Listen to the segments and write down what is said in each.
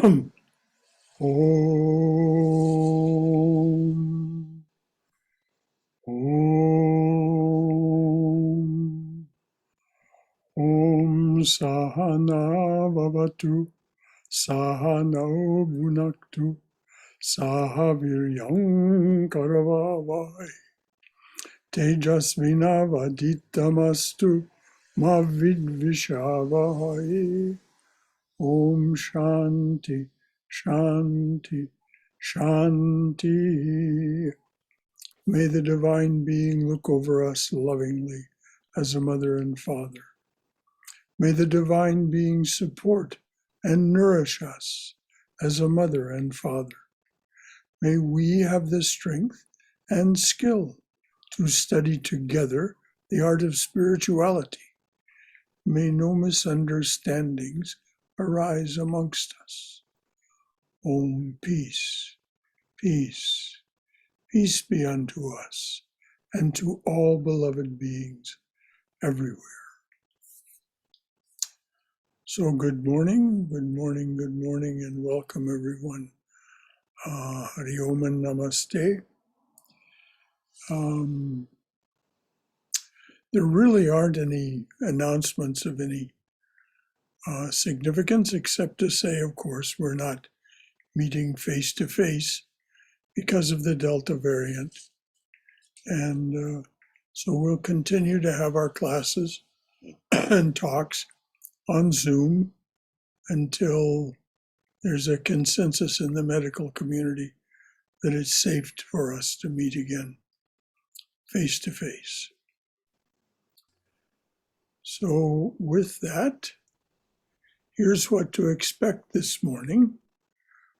Om. Om. Om Sahana Vavatu Sahano Bhunaktu Sahaviryam Karavavai Tejasvinavaditamastu Mavidvishavahai. Om Shanti, Shanti, Shanti. May the Divine Being look over us lovingly as a mother and father. May the Divine Being support and nourish us as a mother and father. May we have the strength and skill to study together the art of spirituality. May no misunderstandings arise amongst us. Om, peace, peace, peace be unto us and to all beloved beings everywhere. So good morning, and welcome everyone. Hari Om and Namaste. There really aren't any announcements of any significance, except to say, of course, we're not meeting face to face because of the Delta variant. And so we'll continue to have our classes and talks on Zoom until there's a consensus in the medical community that it's safe for us to meet again face to face. So with that, here's what to expect this morning.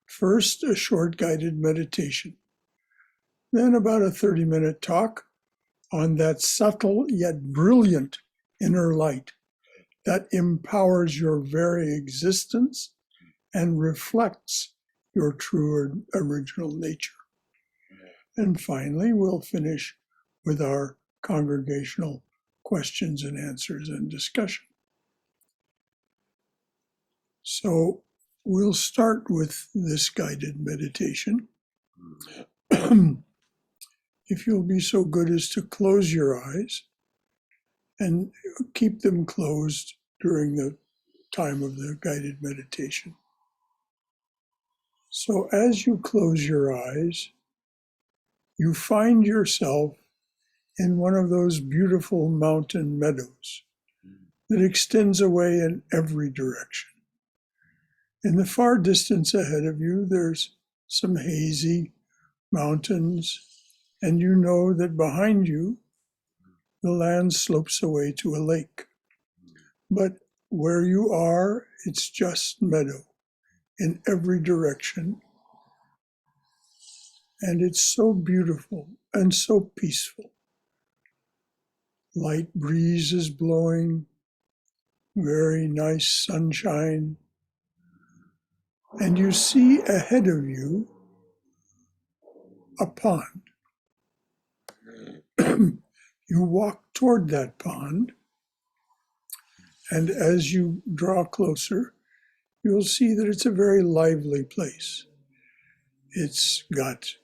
First, a short guided meditation. Then about a 30-minute talk on that subtle yet brilliant inner light that empowers your very existence and reflects your true original nature. And finally, we'll finish with our congregational questions and answers and discussion. So we'll start with this guided meditation. If you'll be so good as to close your eyes and keep them closed during the time of the guided meditation. So as you close your eyes, you find yourself in one of those beautiful mountain meadows that extends away in every direction. In the far distance ahead of you, there's some hazy mountains, and you know that behind you, the land slopes away to a lake. But where you are, it's just meadow in every direction. And it's so beautiful and so peaceful. Light breeze is blowing, very nice sunshine. And you see ahead of you a pond. You walk toward that pond, and as you draw closer, you'll see that it's a very lively place. It's got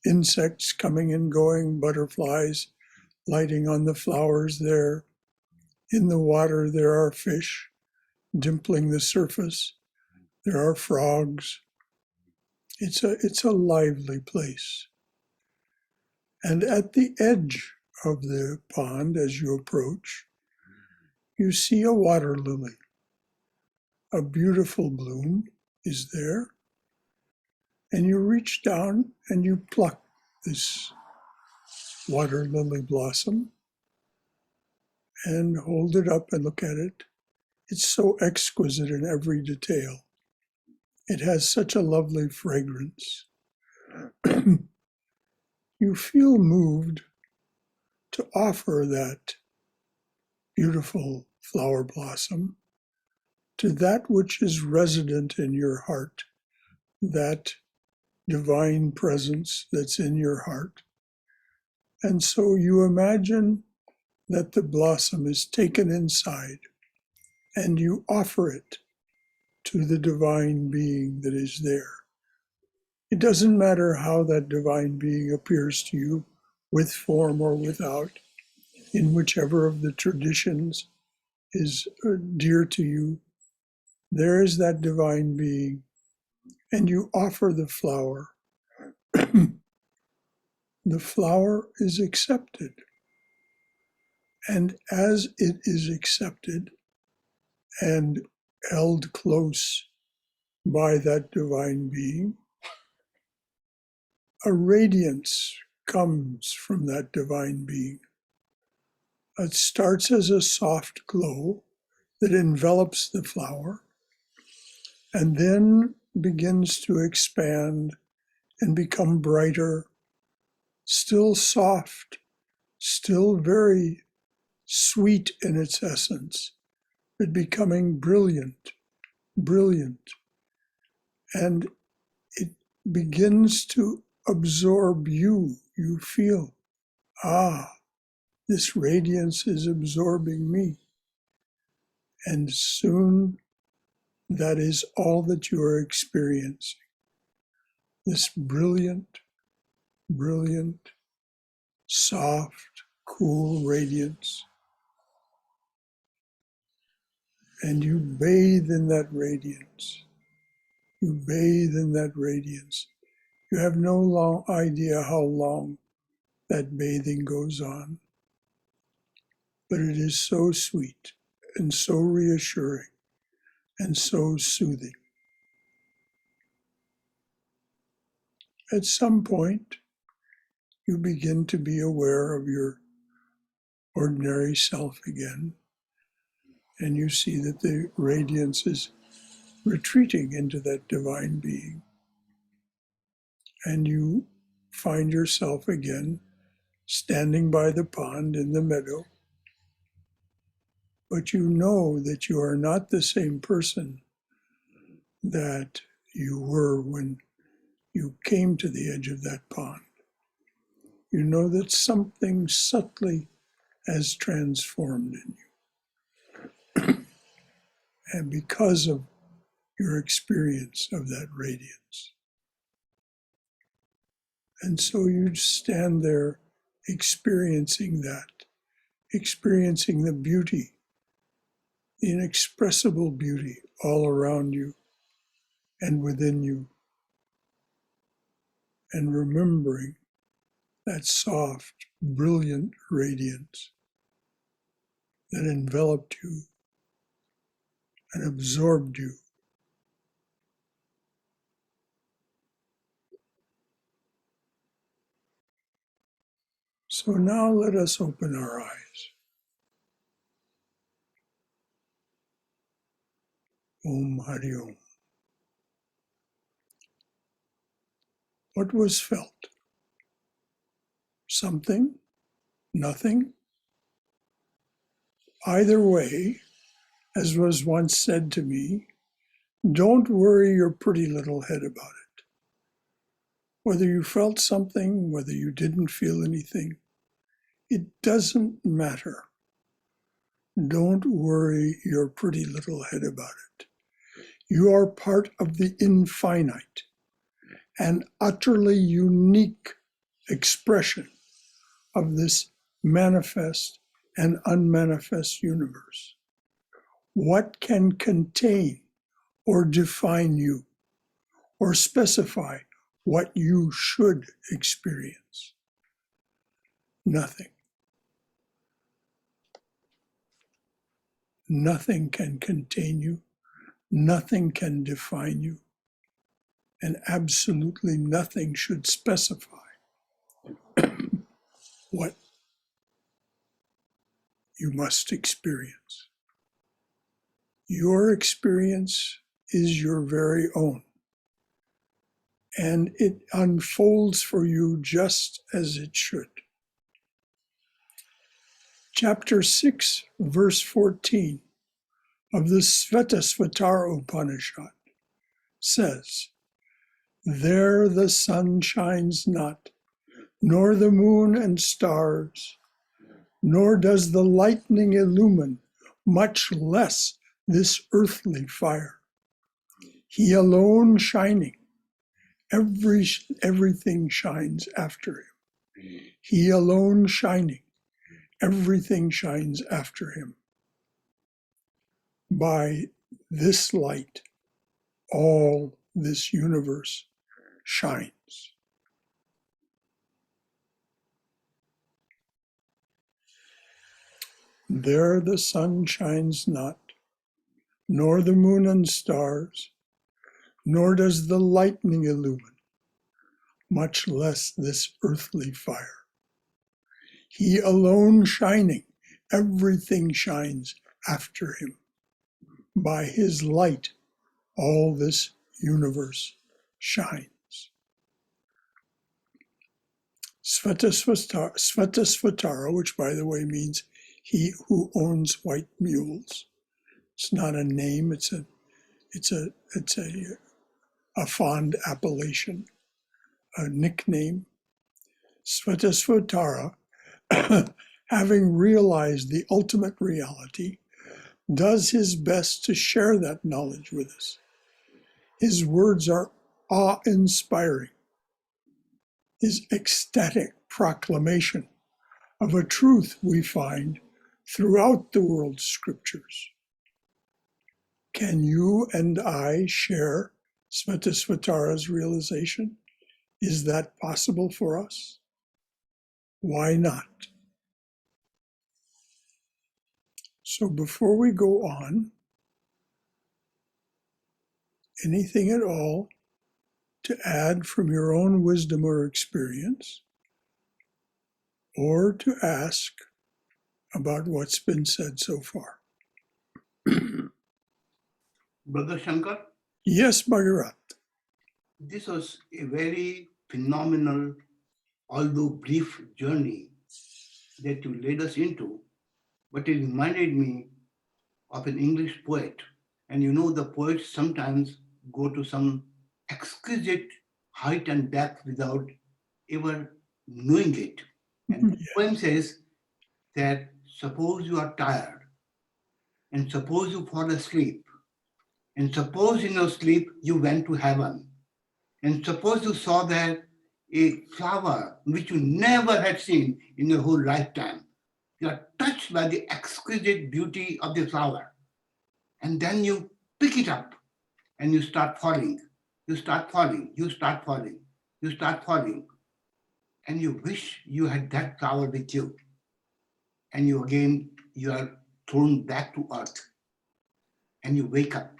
insects coming and going, butterflies lighting on the flowers there. In the water, there are fish dimpling the surface. There are frogs. It's a lively place. And at the edge of the pond, as you approach, you see a water lily. A beautiful bloom is there. And you reach down and you pluck this water lily blossom and hold it up and look at it. It's so exquisite in every detail. It has such a lovely fragrance. You feel moved to offer that beautiful flower blossom to that which is resident in your heart, that divine presence that's in your heart. And so you imagine that the blossom is taken inside and you offer it to the divine being that is there. It doesn't matter how that divine being appears to you, with form or without, in whichever of the traditions is dear to you. There is that divine being, and you offer the flower. The flower is accepted. And as it is accepted and held close by that divine being, a radiance comes from that divine being. It starts as a soft glow that envelops the flower and then begins to expand and become brighter, still soft, still very sweet in its essence, but becoming brilliant. And it begins to absorb you. You feel, this radiance is absorbing me. And soon that is all that you are experiencing. This brilliant, soft, cool radiance. And you bathe in that radiance. You bathe in that radiance. You have no idea how long that bathing goes on. But it is so sweet and so reassuring and so soothing. At some point, you begin to be aware of your ordinary self again, and you see that the radiance is retreating into that divine being. And you find yourself again standing by the pond in the meadow. But you know that you are not the same person that you were when you came to the edge of that pond. You know that something subtly has transformed in you. And because of your experience of that radiance. And so you stand there experiencing that, experiencing the beauty, the inexpressible beauty all around you and within you, and remembering that soft, brilliant radiance that enveloped you and absorbed you. So now let us open our eyes. Om Hari Om. What was felt? Something? Nothing? Either way, as was once said to me, don't worry your pretty little head about it. Whether you felt something, whether you didn't feel anything, it doesn't matter. Don't worry your pretty little head about it. You are part of the infinite, an utterly unique expression of this manifest and unmanifest universe. What can contain or define you or specify what you should experience? Nothing. Nothing can contain you. Nothing can define you. And absolutely nothing should specify what you must experience. Your experience is your very own, and it unfolds for you just as it should. Chapter 6, verse 14 of the Svetasvatara Upanishad says, "There the sun shines not, nor the moon and stars, nor does the lightning illumine, much less this earthly fire. He alone shining. Everything shines after him. He alone shining. Everything shines after him. By this light, all this universe shines. There the sun shines not, nor the moon and stars, nor does the lightning illumine, much less this earthly fire. He alone shining, everything shines after him. By his light, all this universe shines. Svetasvatara, which by the way means he who owns white mules. It's not a name, it's a fond appellation, a nickname. Svetasvatara, having realized the ultimate reality, does his best to share that knowledge with us. His words are awe-inspiring. His ecstatic proclamation of a truth we find throughout the world's scriptures. Can you and I share Svetasvatara's realization? Is that possible for us? Why not? So before we go on, anything at all to add from your own wisdom or experience, or to ask about what's been said so far? Brother Shankar? Yes, Bhagarat. This was a very phenomenal, although brief journey that you led us into, but it reminded me of an English poet. And you know, the poets sometimes go to some exquisite height and depth without ever knowing it. And the poem says that suppose you are tired, and suppose you fall asleep, and suppose in your sleep you went to heaven, and suppose you saw there a flower which you never had seen in your whole lifetime. You are touched by the exquisite beauty of the flower. And then you pick it up and you start falling. You start falling, you start falling, you start falling. And you wish you had that flower with you. And you are thrown back to earth. And you wake up.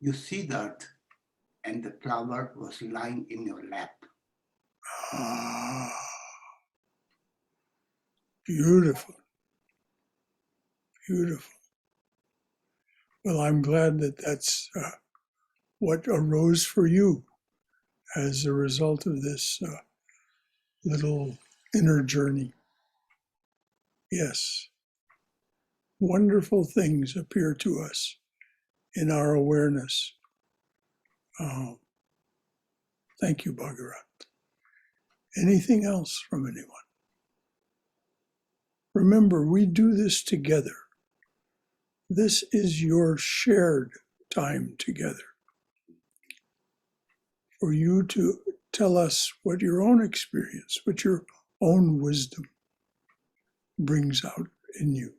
You see the earth and the flower was lying in your lap. Ah, beautiful. Beautiful. Well, I'm glad that that's what arose for you as a result of this little inner journey. Yes, wonderful things appear to us in our awareness. Thank you, Bhagarat. Anything else from anyone? Remember, we do this together. This is your shared time together. For you to tell us what your own experience, what your own wisdom brings out in you,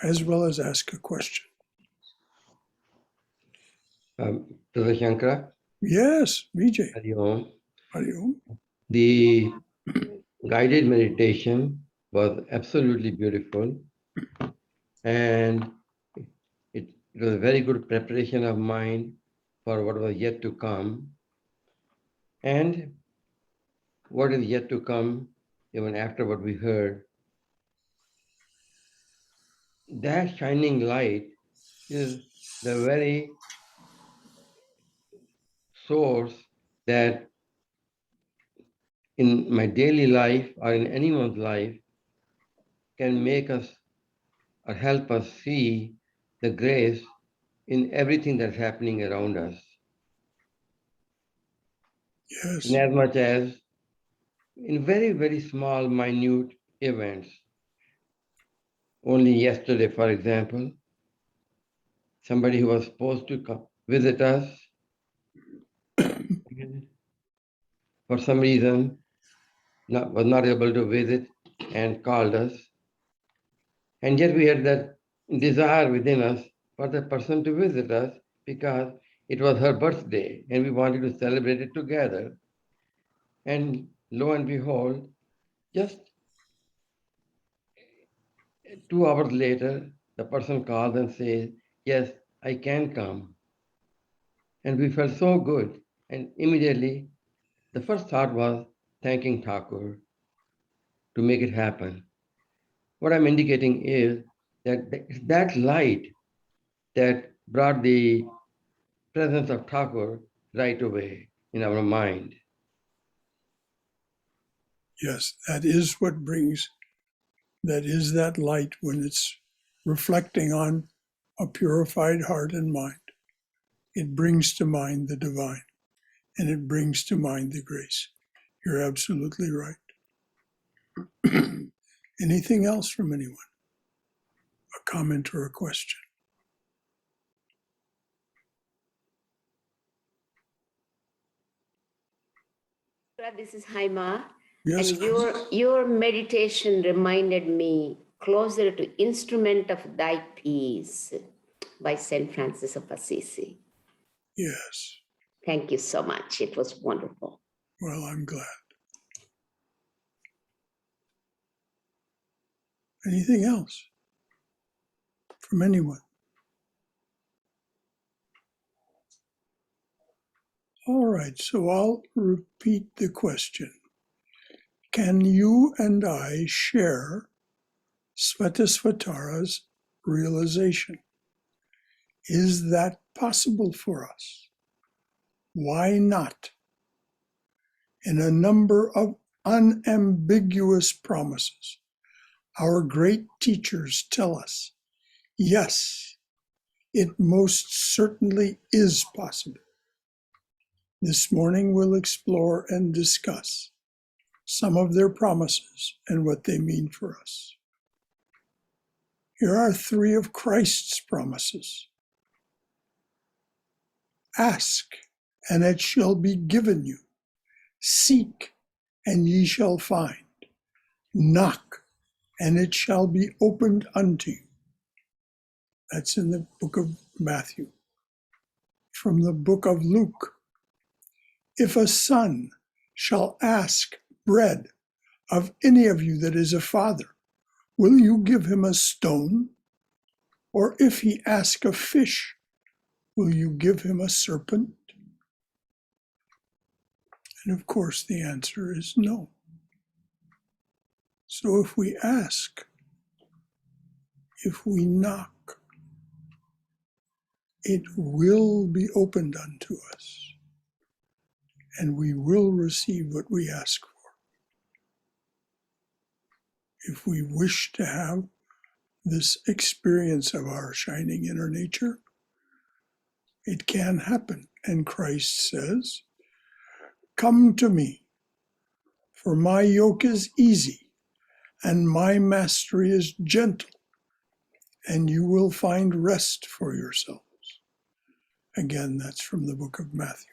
as well as ask a question. Brother Shankara? Yes, Vijay. Hari Om. Hari Om. The guided meditation was absolutely beautiful, and it was a very good preparation of mind for what was yet to come, and what is yet to come even after what we heard. That shining light is the very source that in my daily life or in anyone's life can make us or help us see the grace in everything that's happening around us. Yes. In as much as in very, very small, minute events. Only yesterday, for example, somebody who was supposed to visit us. And for some reason, was not able to visit and called us. And yet we had that desire within us for the person to visit us because it was her birthday and we wanted to celebrate it together. And lo and behold, just 2 hours later, the person calls and says, yes, I can come. And we felt so good. And immediately, the first thought was thanking Thakur to make it happen. What I'm indicating is that that light that brought the presence of Thakur right away in our mind. Yes, that is what brings, that is that light when it's reflecting on a purified heart and mind. It brings to mind the divine and it brings to mind the grace. You're absolutely right. Anything else from anyone? A comment or a question? This is Haima. Yes. And your meditation reminded me closer to Instrument of Thy Peace by St. Francis of Assisi. Yes. Thank you so much. It was wonderful. Well, I'm glad. Anything else from anyone? All right, so I'll repeat the question. Can you and I share Svetasvatara's realization? Is that possible for us? Why not? In a number of unambiguous promises, our great teachers tell us, yes, it most certainly is possible. This morning we'll explore and discuss some of their promises and what they mean for us. Here are 3 of Christ's promises. Ask, and it shall be given you. Seek, and ye shall find. Knock, and it shall be opened unto you. That's in the book of Matthew. From the book of Luke. If a son shall ask bread of any of you that is a father, will you give him a stone? Or if he ask a fish, will you give him a serpent? And of course the answer is no. So if we ask, if we knock, it will be opened unto us, and we will receive what we ask for. If we wish to have this experience of our shining inner nature, it can happen. And Christ says, come to me, for my yoke is easy, and my mastery is gentle, and you will find rest for yourselves. Again, that's from the book of Matthew.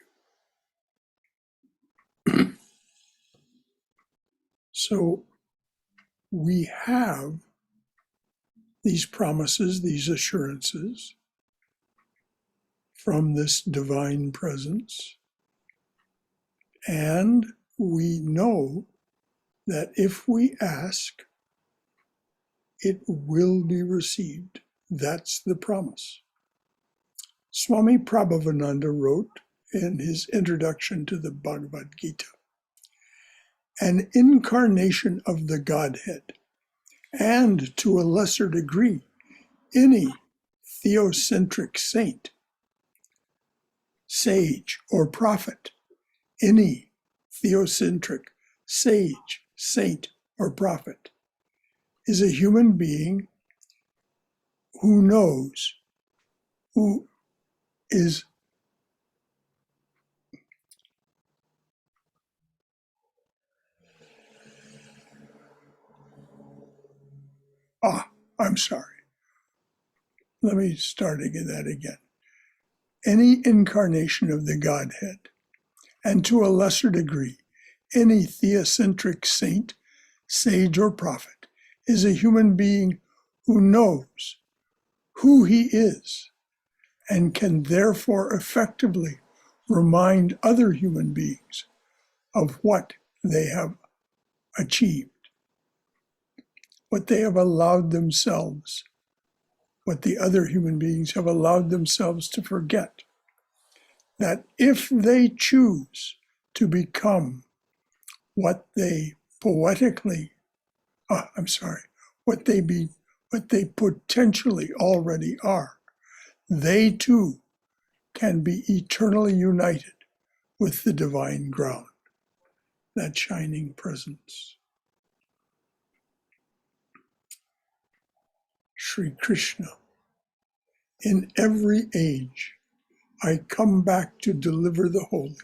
So we have these promises, these assurances from this divine presence, and we know that if we ask, it will be received. That's the promise. Swami Prabhavananda wrote in his introduction to the Bhagavad Gita, an incarnation of the Godhead, and to a lesser degree, any theocentric saint, sage, or prophet, any theocentric sage, saint, or prophet, is a human being who knows, who is I'm sorry. Let me start that again. any incarnation of the Godhead, and to a lesser degree, any theocentric saint, sage, or prophet, is a human being who knows who he is and can therefore effectively remind other human beings of what they have achieved, what they have allowed themselves, what the other human beings have allowed themselves to forget. That if they choose to become what they poetically, what they potentially already are, they too can be eternally united with the divine ground, that shining presence. Sri Krishna, in every age, I come back to deliver the holy,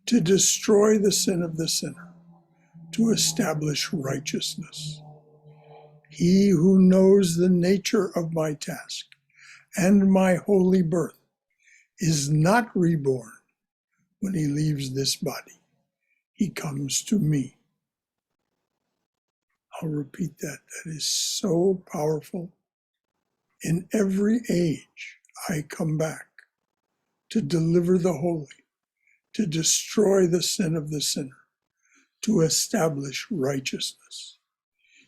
to destroy the sin of the sinner, to establish righteousness. He who knows the nature of my task and my holy birth is not reborn when he leaves this body. He comes to me. I'll repeat that. That is so powerful. In every age, I come back to deliver the holy, to destroy the sin of the sinner, to establish righteousness.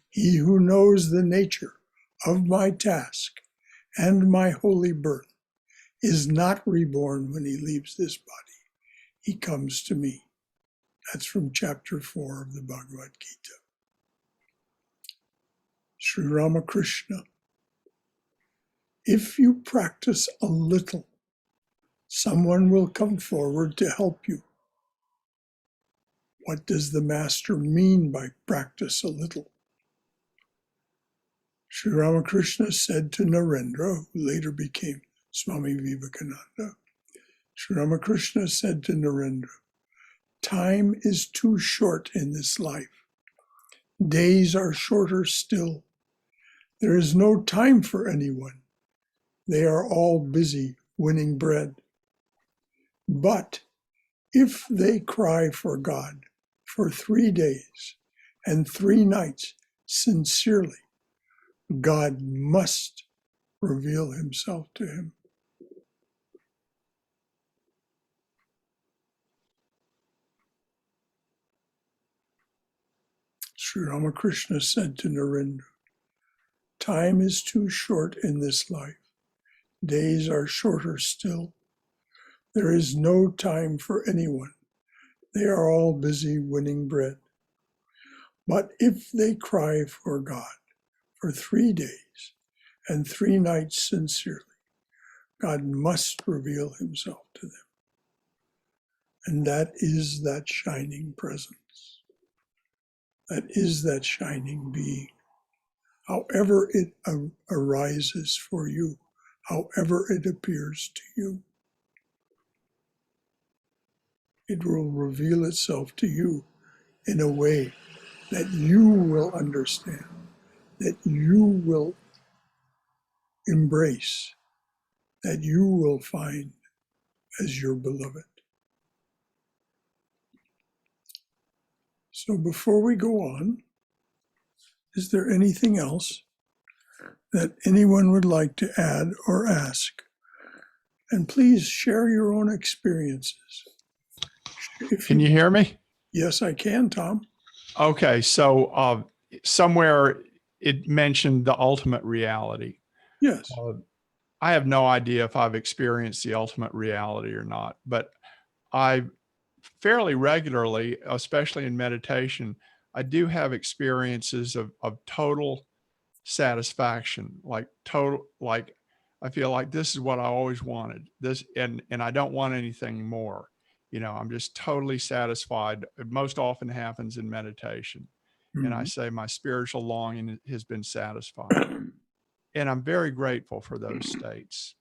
He who knows the nature of my task and my holy birth is not reborn when he leaves this body. He comes to me. That's from chapter 4 of the Bhagavad Gita. Sri Ramakrishna, if you practice a little, someone will come forward to help you. What does the master mean by practice a little? Sri Ramakrishna said to Narendra, who later became Swami Vivekananda, Sri Ramakrishna said to Narendra, time is too short in this life. Days are shorter still. There is no time for anyone. They are all busy winning bread. But if they cry for God for 3 days and 3 nights sincerely, God must reveal himself to him. Sri Ramakrishna said to Narendra, time is too short in this life. Days are shorter still. There is no time for anyone. They are all busy winning bread. But if they cry for God for 3 days and 3 nights sincerely, God must reveal himself to them. And that is that shining presence. That is that shining being. However it arises for you, however it appears to you, it will reveal itself to you in a way that you will understand, that you will embrace, that you will find as your beloved. So before we go on, is there anything else that anyone would like to add or ask? And please share your own experiences. Can you hear me? Yes, I can, Tom. Okay, so somewhere it mentioned the ultimate reality. Yes. I have no idea if I've experienced the ultimate reality or not, but I fairly regularly, especially in meditation, I do have experiences of total satisfaction, like I feel like this is what I always wanted, this, and I don't want anything more. You know, I'm just totally satisfied. It most often happens in meditation. And I say my spiritual longing has been satisfied. And I'm very grateful for those states.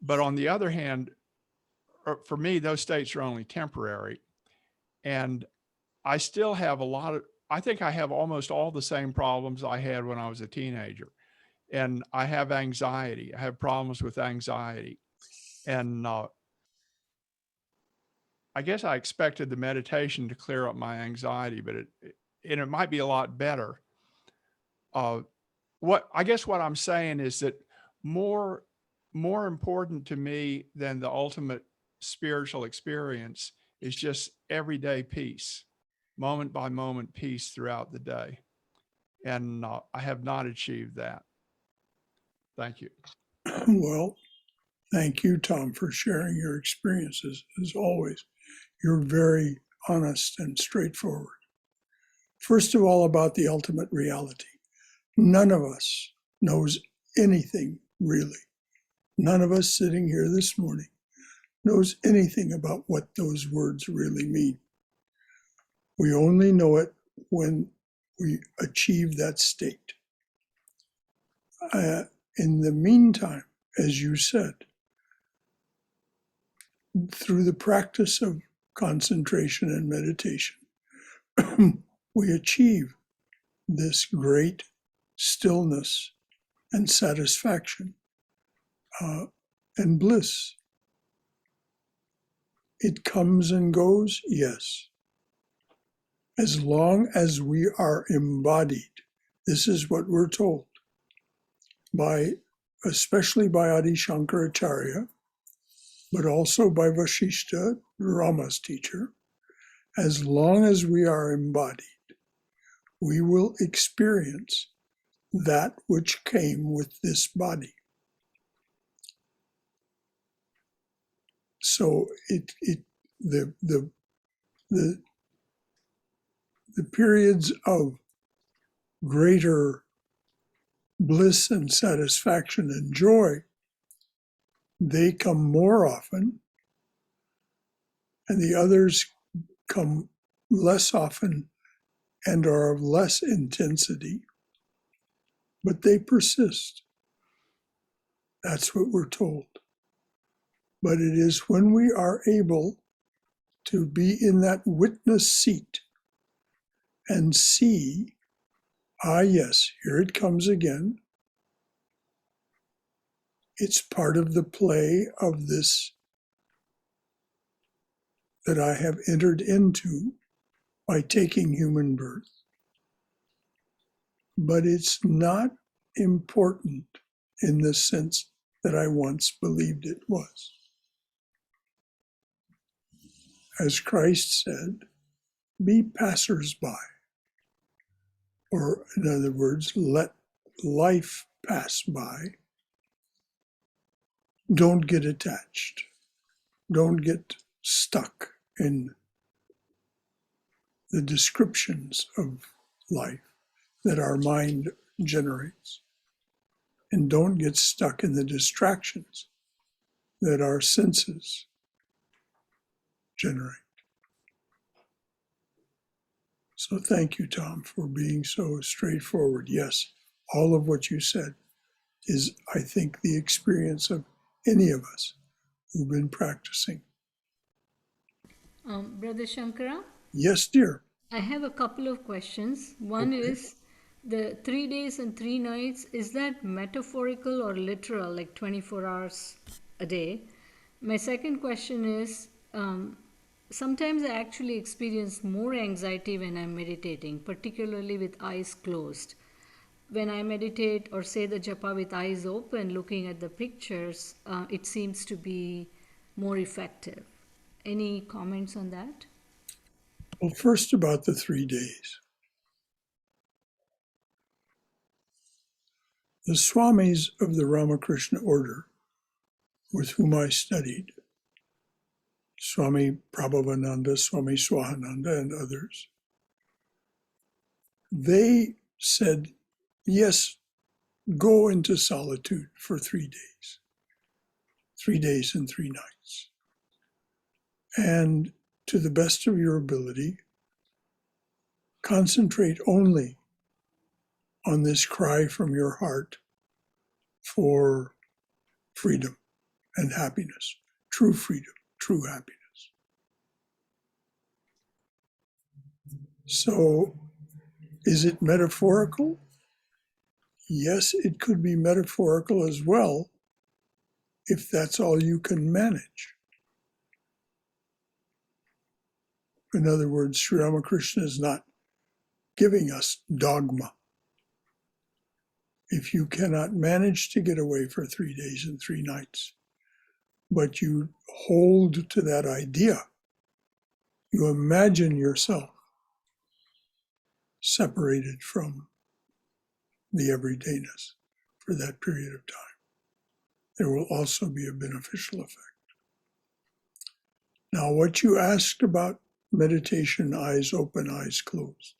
But on the other hand, for me, those states are only temporary. And I still have I think I have almost all the same problems I had when I was a teenager. And I have anxiety. I have problems with anxiety. And I guess I expected the meditation to clear up my anxiety, but it might be a lot better. What I'm saying is that more important to me than the ultimate spiritual experience is just everyday peace, moment by moment peace throughout the day. And I have not achieved that. Thank you. Well, thank you, Tom, for sharing your experiences. As always, you're very honest and straightforward. First of all, about the ultimate reality. None of us knows anything really. None of us sitting here this morning knows anything about what those words really mean. We only know it when we achieve that state. In the meantime, as you said, through the practice of concentration and meditation, we achieve this great stillness and satisfaction and bliss. It comes and goes, yes. As long as we are embodied, this is what we're told, especially by Adi Shankaracharya, but also by Vasishta, Rama's teacher. As long as we are embodied, we will experience that which came with this body. So the periods of greater bliss and satisfaction and joy, they come more often, and the others come less often and are of less intensity, but they persist. That's what we're told. But it is when we are able to be in that witness seat and see, yes, here it comes again. It's part of the play of this that I have entered into by taking human birth. But it's not important in the sense that I once believed it was. As Christ said, be passers-by. Or in other words, let life pass by. Don't get attached. Don't get stuck in the descriptions of life that our mind generates. And don't get stuck in the distractions that our senses generate. So thank you, Tom, for being so straightforward. Yes, all of what you said is, I think, the experience of any of us who've been practicing. Brother Shankara? Yes, dear. I have a couple of questions. One is, the 3 days and 3 nights, is that metaphorical or literal, like 24 hours a day? My second question is, sometimes I actually experience more anxiety when I'm meditating, particularly with eyes closed. When I meditate or say the japa with eyes open, looking at the pictures, it seems to be more effective. Any comments on that? Well, first about the 3 days. The Swamis of the Ramakrishna order, with whom I studied, Swami Prabhavananda, Swami Swahananda, and others, they said, yes, go into solitude for 3 days. 3 days and 3 nights. And to the best of your ability, concentrate only on this cry from your heart for freedom and happiness, true freedom, true happiness. So, is it metaphorical? Yes, it could be metaphorical as well, if that's all you can manage. In other words, Sri Ramakrishna is not giving us dogma. If you cannot manage to get away for 3 days and 3 nights, but you hold to that idea, you imagine yourself separated from the everydayness for that period of time, there will also be a beneficial effect. Now, what you asked about meditation, eyes open, eyes closed.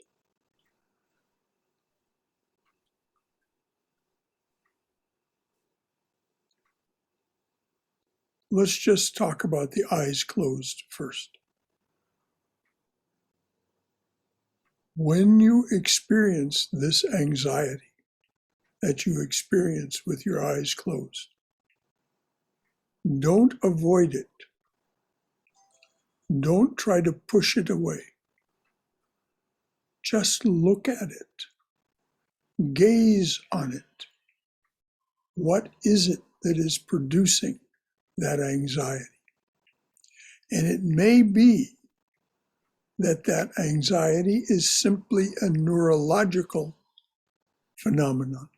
Let's just talk about the eyes closed first. When you experience this anxiety that you experience with your eyes closed, don't avoid it. Don't try to push it away. Just look at it. Gaze on it. What is it that is producing that anxiety? And it may be that that anxiety is simply a neurological phenomenon.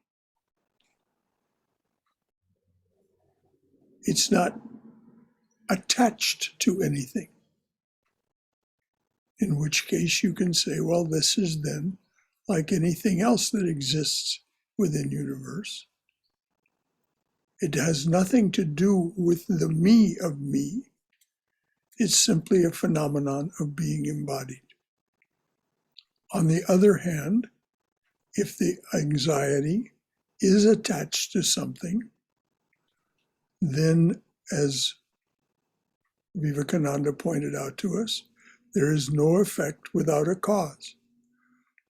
It's not attached to anything. In which case you can say, well, this is then like anything else that exists within universe. It has nothing to do with the me of me. It's simply a phenomenon of being embodied. On the other hand, if the anxiety is attached to something, then, as Vivekananda pointed out to us, there is no effect without a cause.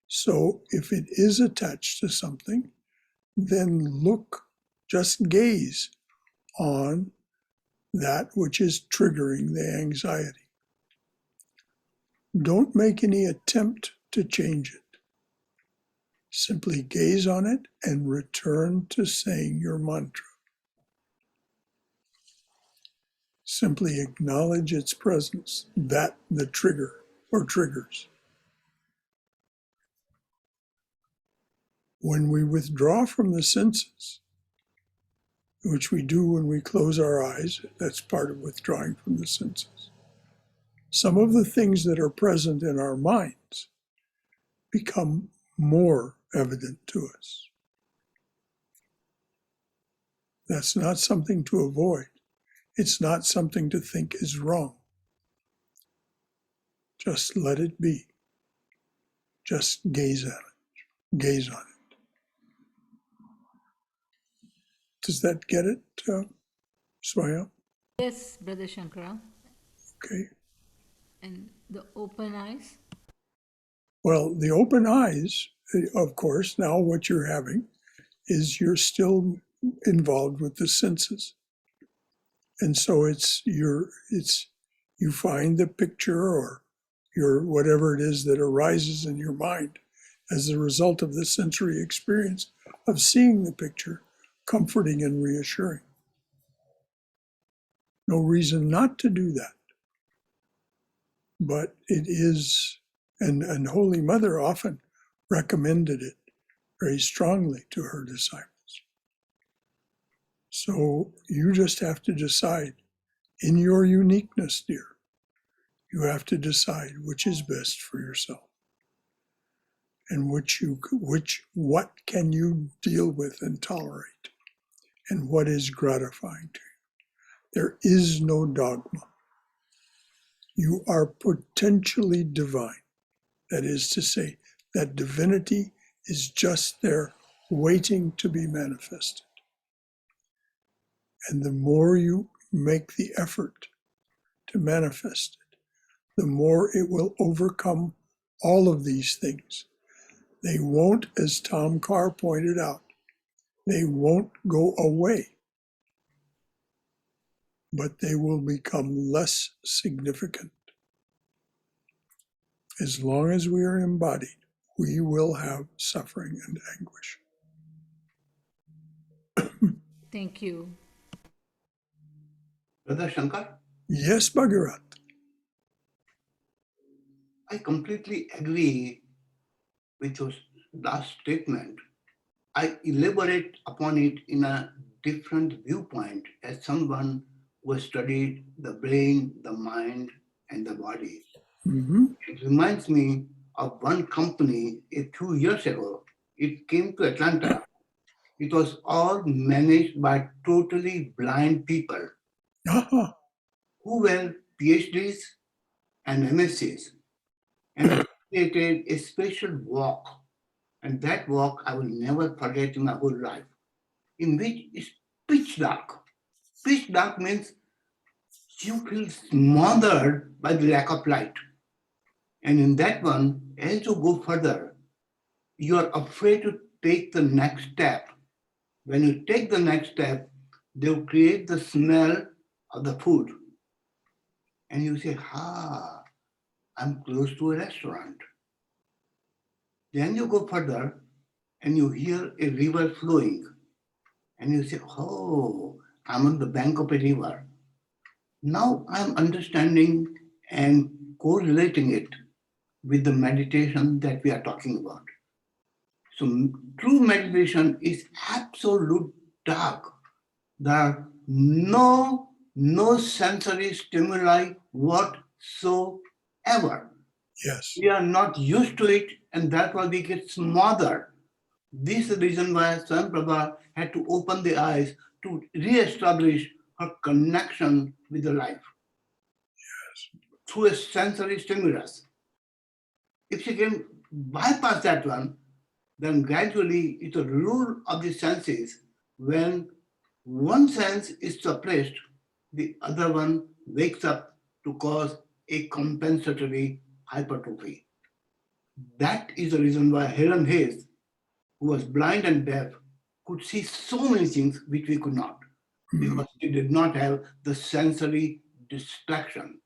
So if it is attached to something, then look, just gaze on that which is triggering the anxiety. Don't make any attempt to change it. Simply gaze on it and return to saying your mantra. Simply acknowledge its presence, that the trigger or triggers. When we withdraw from the senses, which we do when we close our eyes, that's part of withdrawing from the senses. Some of the things that are present in our minds become more evident to us. That's not something to avoid. It's not something to think is wrong. Just let it be. Just gaze at it. Gaze on it. Does that get it, Swaya? Yes, Brother Shankara. Okay. And the open eyes? Well, the open eyes, of course, now what you're having is you're still involved with the senses. And so you find the picture or your whatever it is that arises in your mind as a result of the sensory experience of seeing the picture, comforting and reassuring. No reason not to do that. But it is, and Holy Mother often recommended it very strongly to her disciples. So you just have to decide, in your uniqueness, dear, you have to decide which is best for yourself, and what can you deal with and tolerate, and what is gratifying to you. There is no dogma. You are potentially divine. That is to say, that divinity is just there waiting to be manifested. And the more you make the effort to manifest it, the more it will overcome all of these things. They won't, as Tom Carr pointed out, they won't go away, but they will become less significant. As long as we are embodied, we will have suffering and anguish. Thank you. Brother Shankar, Yes, Bhagirath. I completely agree with your last statement. I elaborate upon it in a different viewpoint as someone who has studied the brain, the mind, and the body. Hmm. It reminds me of one company a few years ago. It came to Atlanta. It was all managed by totally blind people Aha. who were PhDs and MSCs. And they created a special walk. And that walk I will never forget in my whole life, in which is pitch dark. Pitch dark means you feel smothered by the lack of light. And in that one, as you go further, you are afraid to take the next step. When you take the next step, they'll create the smell of the food. And you say, I'm close to a restaurant. Then you go further and you hear a river flowing. And you say, I'm on the bank of a river. Now I'm understanding and correlating it with the meditation that we are talking about. So true meditation is absolute dark. There are no sensory stimuli whatsoever. Yes. We are not used to it, and that's why we get smothered. This is the reason why Swami Prabha had to open the eyes to re-establish her connection with the life through a sensory stimulus. If she can bypass that one, then gradually it's a rule of the senses. When one sense is suppressed, the other one wakes up to cause a compensatory hypertrophy. That is the reason why Helen Hayes, who was blind and deaf, could see so many things which we could not, because she did not have the sensory distraction.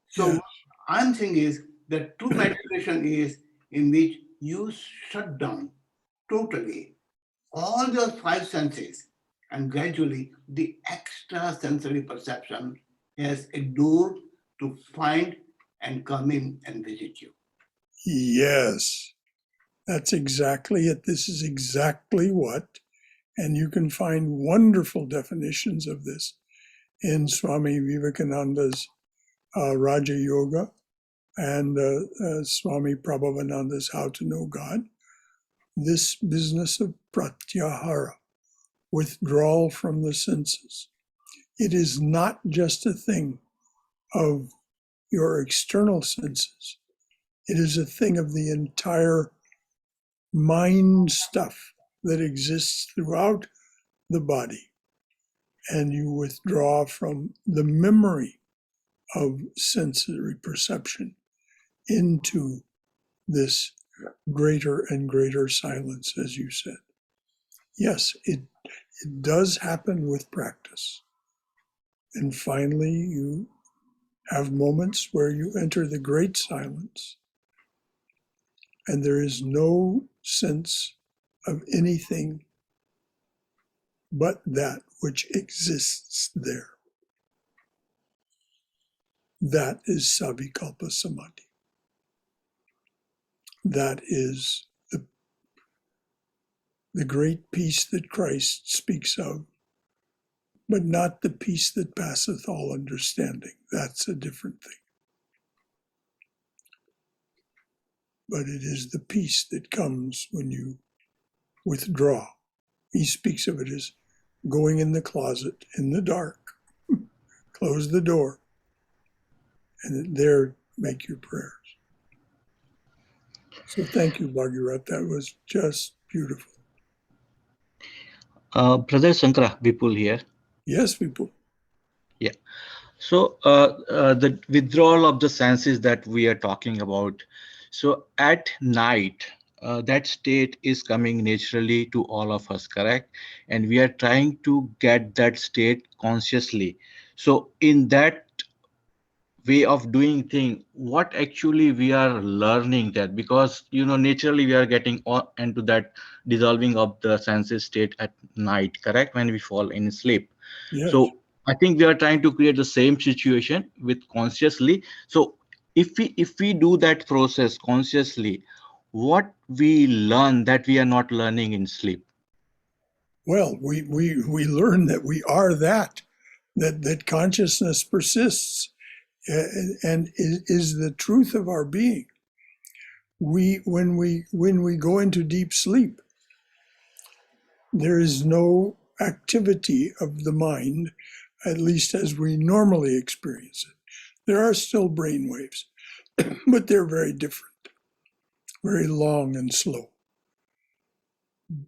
So Yes. what I'm saying is that true meditation is in which you shut down totally all those five senses, and gradually the extrasensory perception has a door to find and come in and visit you. Yes. That's exactly it. This is exactly what, and you can find wonderful definitions of this in Swami Vivekananda's Raja Yoga and Swami Prabhavananda's How to Know God. This business of pratyahara, withdrawal from the senses. It is not just a thing of your external senses. It is a thing of the entire mind stuff that exists throughout the body. And you withdraw from the memory of sensory perception into this greater and greater silence, as you said. Yes, it does happen with practice. And finally, you have moments where you enter the great silence, and there is no sense of anything but that which exists there. That is Savikalpa Samadhi. That is the great peace that Christ speaks of, but not the peace that passeth all understanding. That's a different thing. But it is the peace that comes when you withdraw. He speaks of it as going in the closet in the dark, close the door, and there make your prayers. So thank you, Bhagirath. That was just beautiful. Brother Shankara, Vipul here. Yes, people. Yeah. So the withdrawal of the senses that we are talking about. So at night, that state is coming naturally to all of us, correct? And we are trying to get that state consciously. So in that way of doing thing, what actually we are learning that, because naturally we are getting into that dissolving of the senses state at night, correct, when we fall in sleep. Yes. So I think we are trying to create the same situation with consciously. So if we do that process consciously, what we learn that we are not learning in sleep? Well, we learn that we are that consciousness persists and is the truth of our being. When we go into deep sleep, there is no activity of the mind, at least as we normally experience it. There are still brain waves, but they're very different, very long and slow.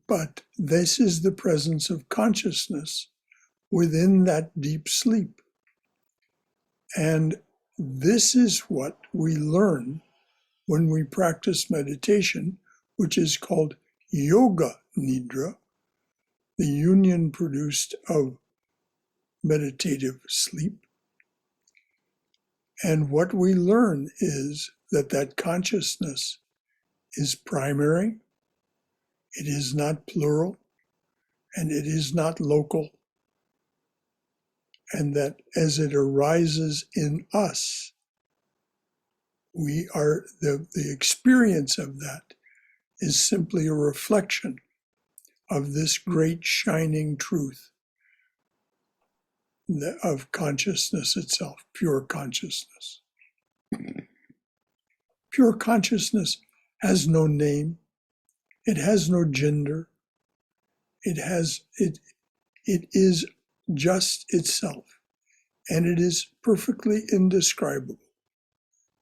But this is the presence of consciousness within that deep sleep. And this is what we learn when we practice meditation, which is called yoga nidra, the union produced of meditative sleep. And what we learn is that consciousness is primary, it is not plural, and it is not local. And that as it arises in us, we are the experience of that is simply a reflection of this great shining truth of consciousness itself, pure consciousness. Pure consciousness has no name, it has no gender, it is just itself, and it is perfectly indescribable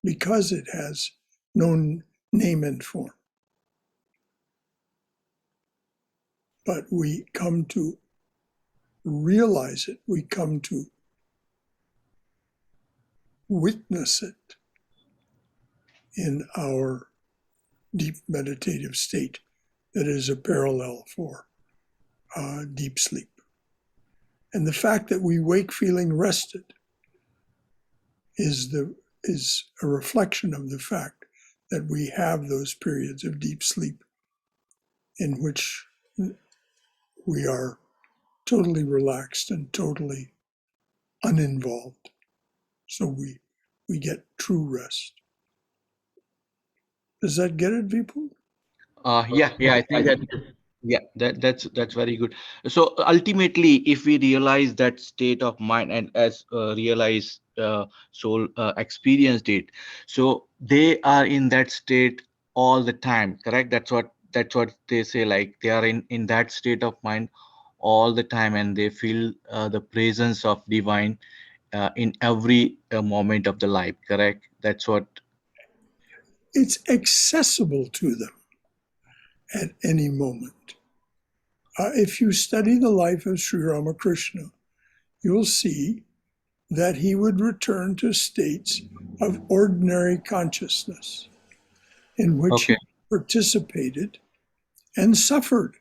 because it has no name and form. But we come to realize it, we come to witness it in our deep meditative state that is a parallel for deep sleep. And the fact that we wake feeling rested is a reflection of the fact that we have those periods of deep sleep in which we are totally relaxed and totally uninvolved. So we get true rest. Does that get it, people? Yeah, I think that. Yeah, that's very good. So ultimately, if we realize that state of mind and as realize soul experienced it, so they are in that state all the time, correct? That's what they say. Like they are in that state of mind all the time, and they feel the presence of divine in every moment of the life, correct? That's what. It's accessible to them at any moment. If you study the life of Sri Ramakrishna, you'll see that he would return to states of ordinary consciousness in which Okay. he participated and suffered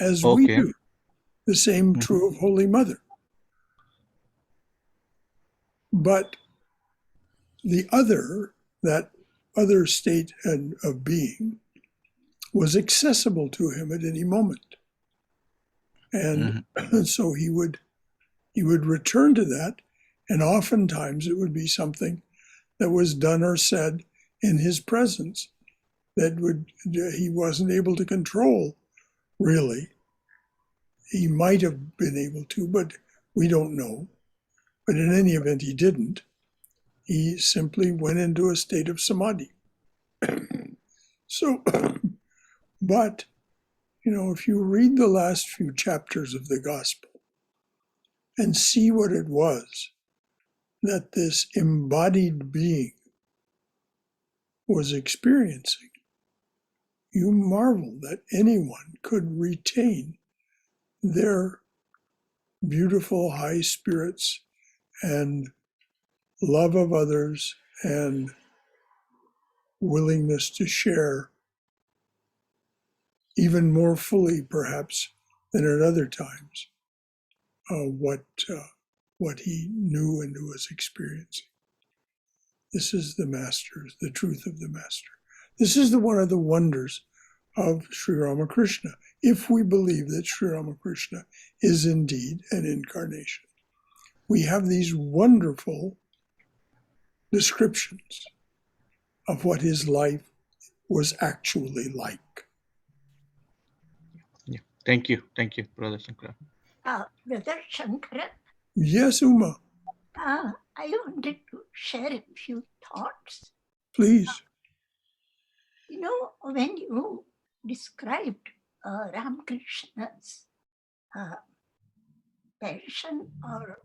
as we Okay. do. The same true of Holy Mother. But that other state of being was accessible to him at any moment. And so he would return to that, and oftentimes it would be something that was done or said in his presence that he wasn't able to control, really. He might have been able to, but we don't know. But in any event, he didn't. He simply went into a state of samadhi. So, but, if you read the last few chapters of the gospel and see what it was that this embodied being was experiencing, you marvel that anyone could retain their beautiful high spirits and love of others and willingness to share even more fully, perhaps, than at other times, what he knew and was experiencing. This is the master, the truth of the master. This is one of the wonders of Sri Ramakrishna, if we believe that Sri Ramakrishna is indeed an incarnation. we have these wonderful descriptions of what his life was actually like. Yeah. Thank you, Brother Shankara. Brother Shankara, Yes, Uma, I wanted to share a few thoughts. please. You know, when you described Ramakrishna's passion, or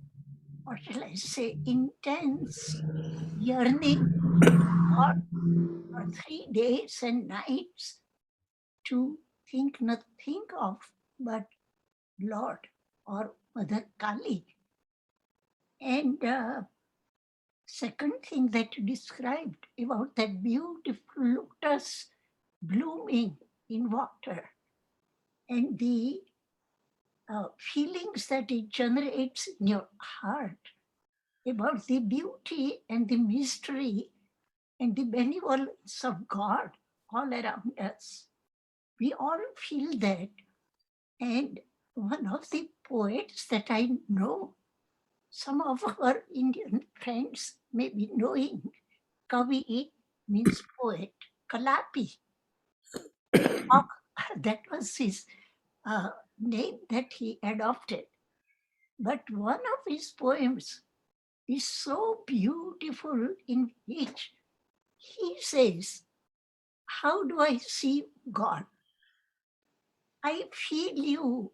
what shall I say, intense yearning for 3 days and nights to think nothing of but Lord or Mother Kali. And second thing that you described about that beautiful lotus blooming in water and the feelings that it generates in your heart about the beauty and the mystery and the benevolence of God all around us. We all feel that. And one of the poets that I know, some of our Indian friends may be knowing, Kavi means poet, Kalapi. That was his name that he adopted. But one of his poems is so beautiful, in which he says, how do I see God? I feel you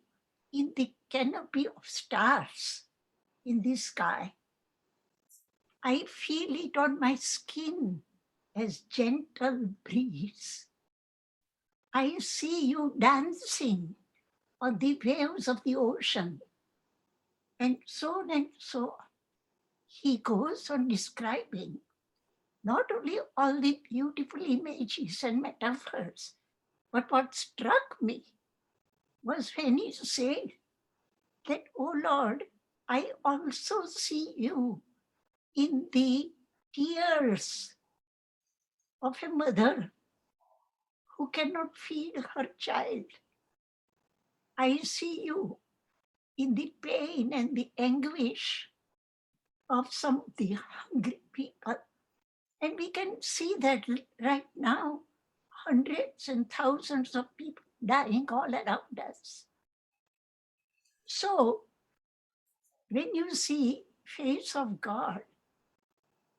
in the canopy of stars in the sky. I feel it on my skin as gentle breeze. I see you dancing on the waves of the ocean, and so on and so on. He goes on describing not only all the beautiful images and metaphors, but what struck me was when he said that, oh Lord, I also see you in the tears of a mother who cannot feed her child. I see you in the pain and the anguish of some of the hungry people. And we can see that right now, hundreds and thousands of people dying all around us. So when you see face of God,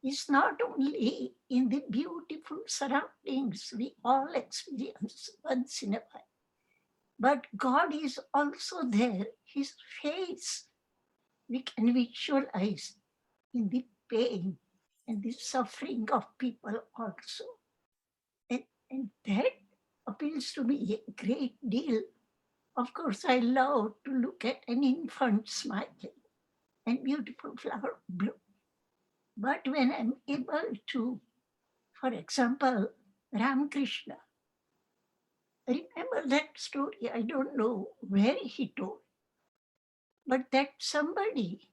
it's not only in the beautiful surroundings we all experience once in a while, but God is also there. His face we can visualize in the pain and the suffering of people also. And that appeals to me a great deal. Of course, I love to look at an infant smiling and beautiful flower bloom. But when I'm able to, for example, Ramakrishna, remember that story, I don't know where he told, but that somebody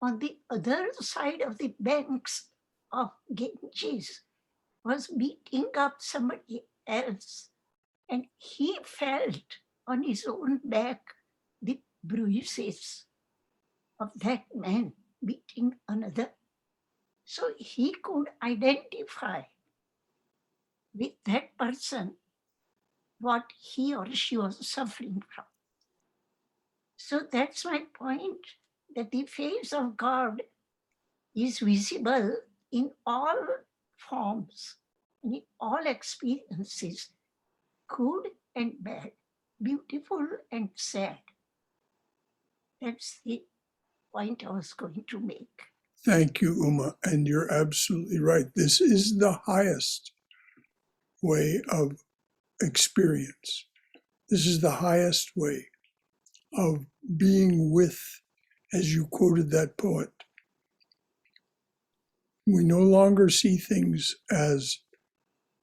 on the other side of the banks of Ganges was beating up somebody else, and he felt on his own back the bruises of that man beating another. So he could identify with that person what he or she was suffering from. So that's my point, that the face of God is visible in all forms, in all experiences, good and bad, beautiful and sad. That's the point I was going to make. Thank you, Uma. And you're absolutely right. This is the highest way of experience. This is the highest way of being with, as you quoted that poet. We no longer see things as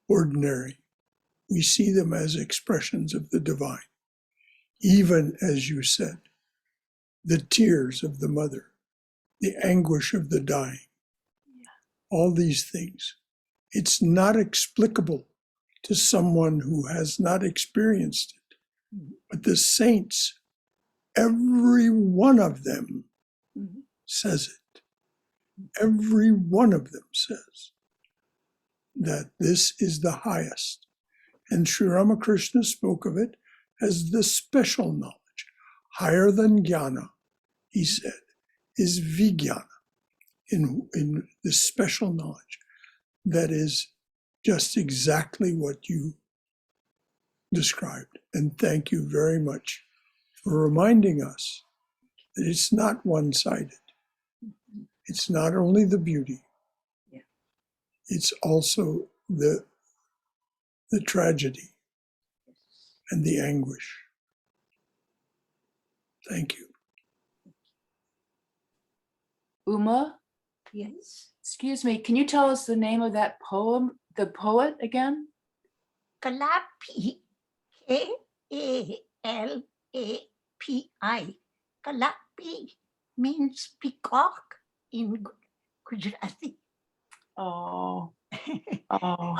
ordinary. We see them as expressions of the divine. Even, as you said, the tears of the mother, the anguish of the dying, all these things. It's not explicable to someone who has not experienced it. But the saints, every one of them, says it. Every one of them says that this is the highest. And Sri Ramakrishna spoke of it as the special knowledge. Higher than jnana, he said, is vijnana, in the special knowledge that is just exactly what you described. And thank you very much for reminding us that it's not one-sided. It's not only the beauty, it's also the tragedy and the anguish. Thank you. Uma, Yes. excuse me, can you tell us the name of that poem, the poet again? Kalapi, K-A-L-A-P-I. Kalapi means peacock in Gujarati. Oh, oh,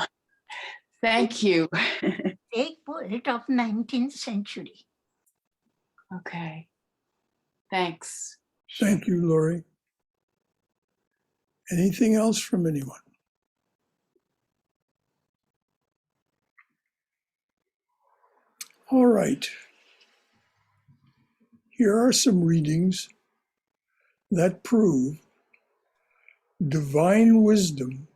thank you. Great poet of 19th century. Okay, thanks. Thank you, Lori. Anything else from anyone? All right. Here are some readings that prove divine wisdom.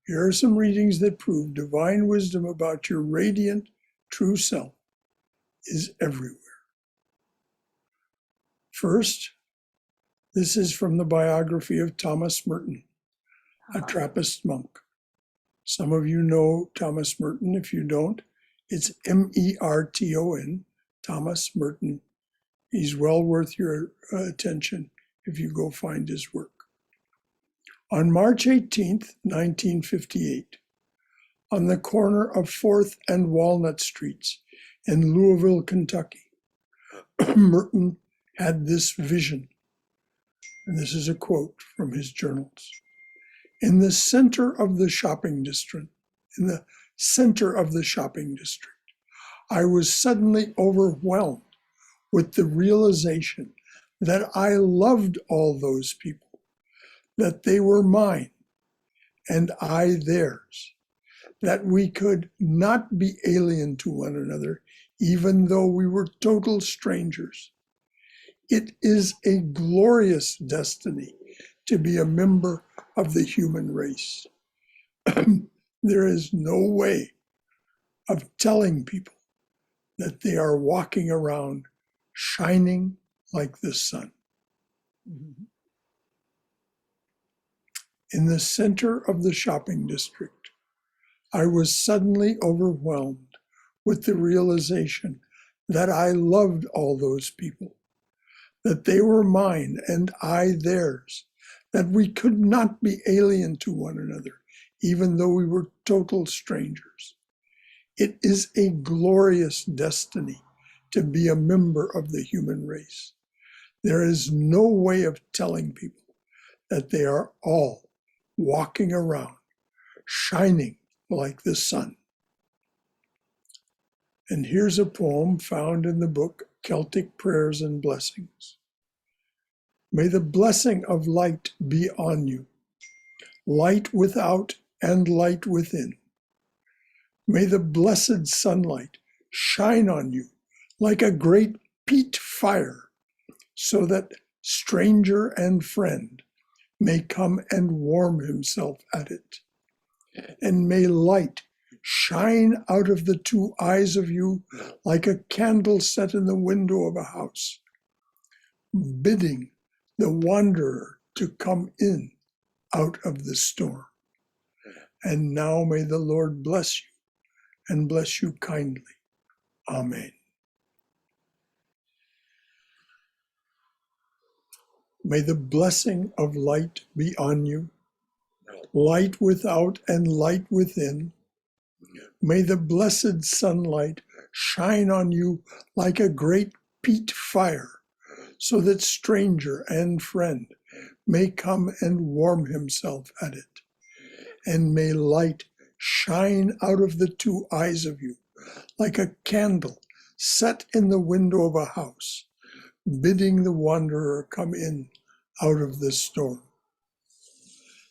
Here are some readings that prove divine wisdom about your radiant true self is everywhere. First, this is from the biography of Thomas Merton, a Trappist monk. Some of you know Thomas Merton. If you don't, it's Merton, Thomas Merton. He's well worth your attention if you go find his work. On March 18th, 1958, on the corner of 4th and Walnut Streets in Louisville, Kentucky, Merton had this vision. And this is a quote from his journals. In the center of the shopping district, I was suddenly overwhelmed with the realization that I loved all those people, that they were mine and I theirs, that we could not be alien to one another, even though we were total strangers. It is a glorious destiny to be a member of the human race. There is no way of telling people that they are walking around shining like the sun. In the center of the shopping district, I was suddenly overwhelmed with the realization that I loved all those people, that they were mine and I theirs, that we could not be alien to one another, even though we were total strangers. It is a glorious destiny to be a member of the human race. There is no way of telling people that they are all walking around, shining like the sun. And here's a poem found in the book Celtic Prayers and Blessings. May the blessing of light be on you, light without and light within. May the blessed sunlight shine on you like a great peat fire, so that stranger and friend may come and warm himself at it. And may light shine out of the two eyes of you like a candle set in the window of a house, bidding the wanderer to come in out of the storm. And now may the Lord bless you and bless you kindly. Amen. May the blessing of light be on you, light without and light within. May the blessed sunlight shine on you like a great peat fire, so that stranger and friend may come and warm himself at it. And may light shine out of the two eyes of you like a candle set in the window of a house, bidding the wanderer come in out of the storm.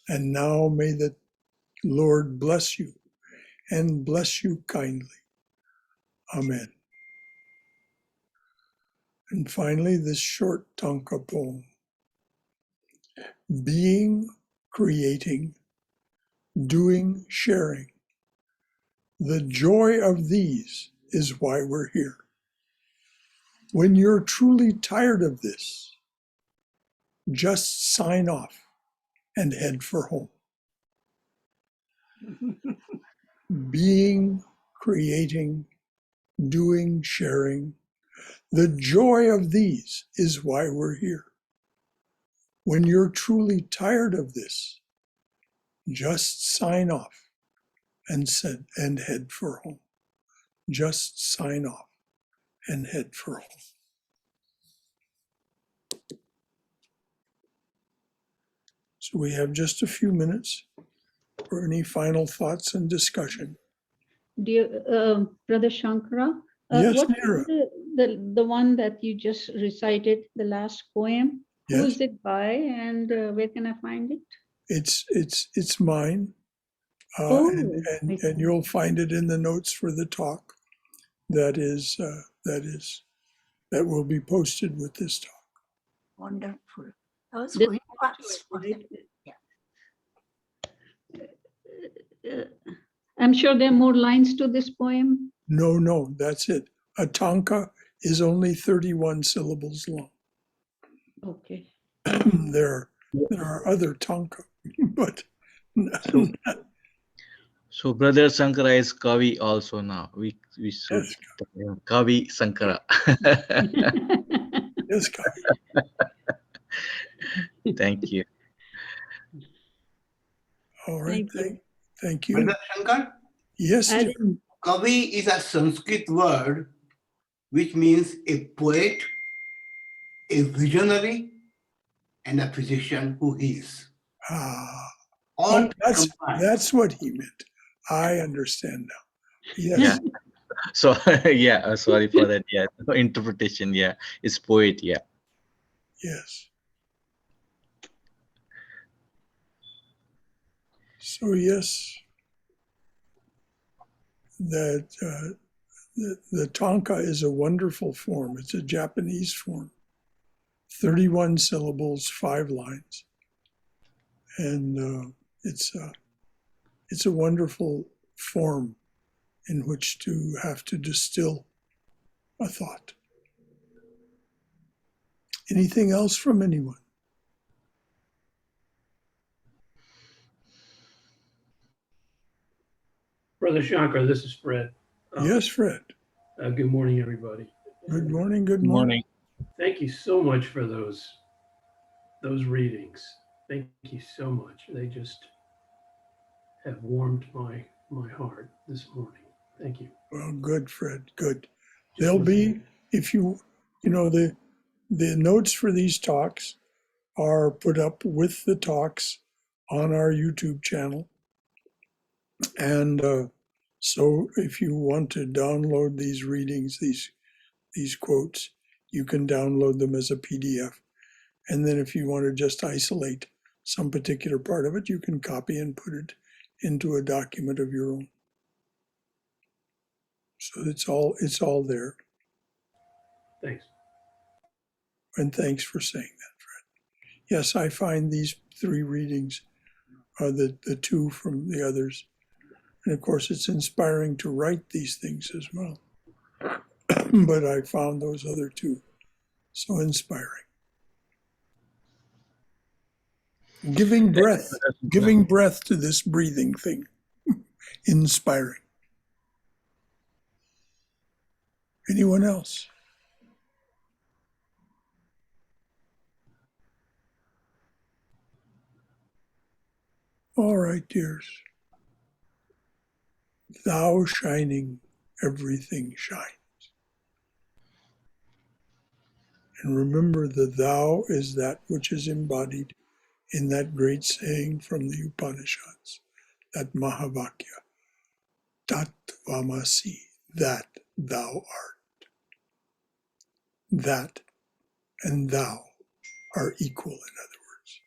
And now may the Lord bless you and bless you kindly. Amen. And finally, this short tanka poem. Being, creating, doing, sharing. The joy of these is why we're here. When you're truly tired of this, just sign off and head for home. Being, creating, doing, sharing. The joy of these is why we're here. When you're truly tired of this, just sign off and head for home. Just sign off and head for home. So we have just a few minutes for any final thoughts and discussion. Dear Brother Shankara, Yes, what Neera. is the one that you just recited, the last poem? Who Yes. is it by, and where can I find it? It's mine, Oh, and you'll find it in the notes for the talk. That will be posted with this talk. Wonderful. I was This going to ask for is that. I'm sure there are more lines to this poem. No, that's it. A tanka is only 31 syllables long. Okay. There are other tanka, but So Brother Shankara is Kavi also now. We should Yes. tell him Kavi Shankara. yes, Kavi. Thank you. All right, thank you. Brother Shankar, Yes, dear. Kavi is a Sanskrit word which means a poet, a visionary, and a physician who heals. All combined. That's what he meant. I understand now. Yes. Yeah. So yeah, sorry for that. Yeah, interpretation. Yeah, it's poet. Yeah. Yes. So yes, that the tanka is a wonderful form. It's a Japanese form. 31 syllables, 5 lines, and it's a wonderful form in which to have to distill a thought. Anything else from anyone? Brother Shankar, this is Fred. Yes, Fred. Good morning, everybody. Good morning. Good morning. Thank you so much for those readings. Thank you so much. They just have warmed my heart this morning. Thank you. Well, good, Fred. Good. They'll be, if you know, the notes for these talks are put up with the talks on our YouTube channel. And so if you want to download these readings, these quotes, you can download them as a PDF. And then if you want to just isolate some particular part of it, you can copy and put it into a document of your own. So it's all there. Thanks. And thanks for saying that, Fred. Yes, I find these 3 readings are the 2 from the others. And of course, it's inspiring to write these things as well. But I found those other 2 so inspiring. Giving breath to this breathing thing. Inspiring. Anyone else? All right, dears. Thou shining, everything shines. And remember, the thou is that which is embodied in that great saying from the Upanishads, that Mahavakya, Tat Vamasi, that thou art. That and thou are equal, in other words.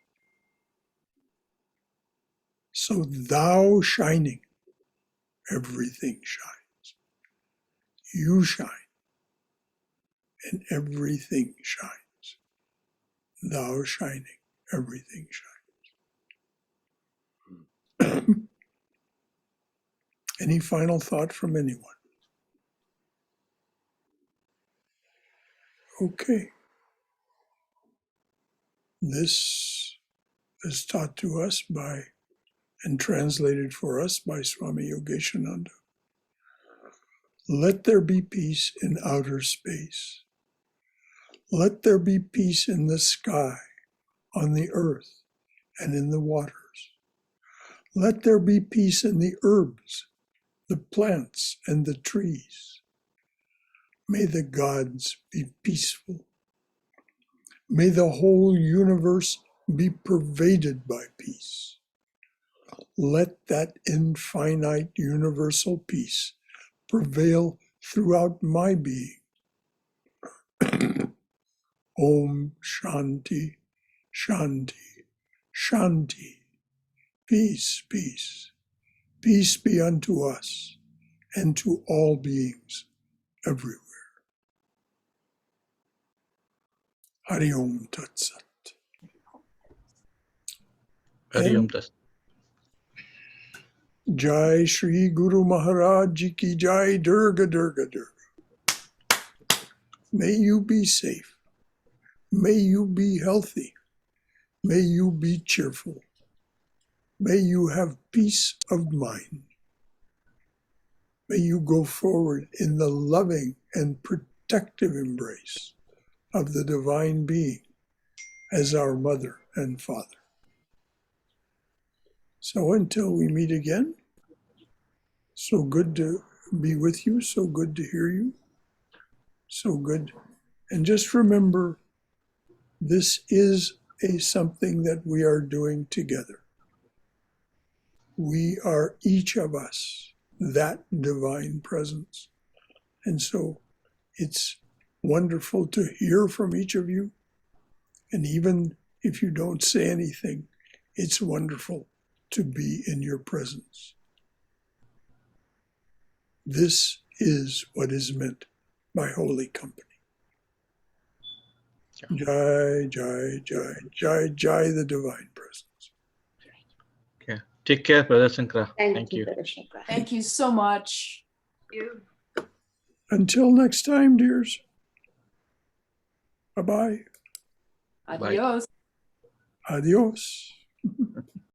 So thou shining, everything shines. You shine, and everything shines. Thou shining, everything shines. Any final thought from anyone? Okay. This is taught to us by and translated for us by Swami Yogeshananda. Let there be peace in outer space. Let there be peace in the sky, on the earth, and in the waters. Let there be peace in the herbs, the plants, and the trees. May the gods be peaceful. May the whole universe be pervaded by peace. Let that infinite universal peace prevail throughout my being. Om Shanti, Shanti, Shanti. Peace, peace. Peace be unto us and to all beings everywhere. Hari Om Tat Sat. Hari Om Tat. Jai Shri Guru Maharaj Ji Ki Jai. Durga, Durga, Durga. May you be safe. May you be healthy. May you be cheerful. May you have peace of mind. May you go forward in the loving and protective embrace of the Divine Being as our Mother and Father. So until we meet again, so good to be with you, so good to hear you, so good. And just remember, this is something that we are doing together. We are each of us that divine presence. And so it's wonderful to hear from each of you. And even if you don't say anything, it's wonderful to be in your presence. This is what is meant by holy company. Jai, Jai, Jai, Jai, Jai, the divine presence. Okay. Take care, Brother Shankara. Thank you, you. Brother Shankara. Thank you so much. Until next time, dears. Bye-bye. Adios. Adios.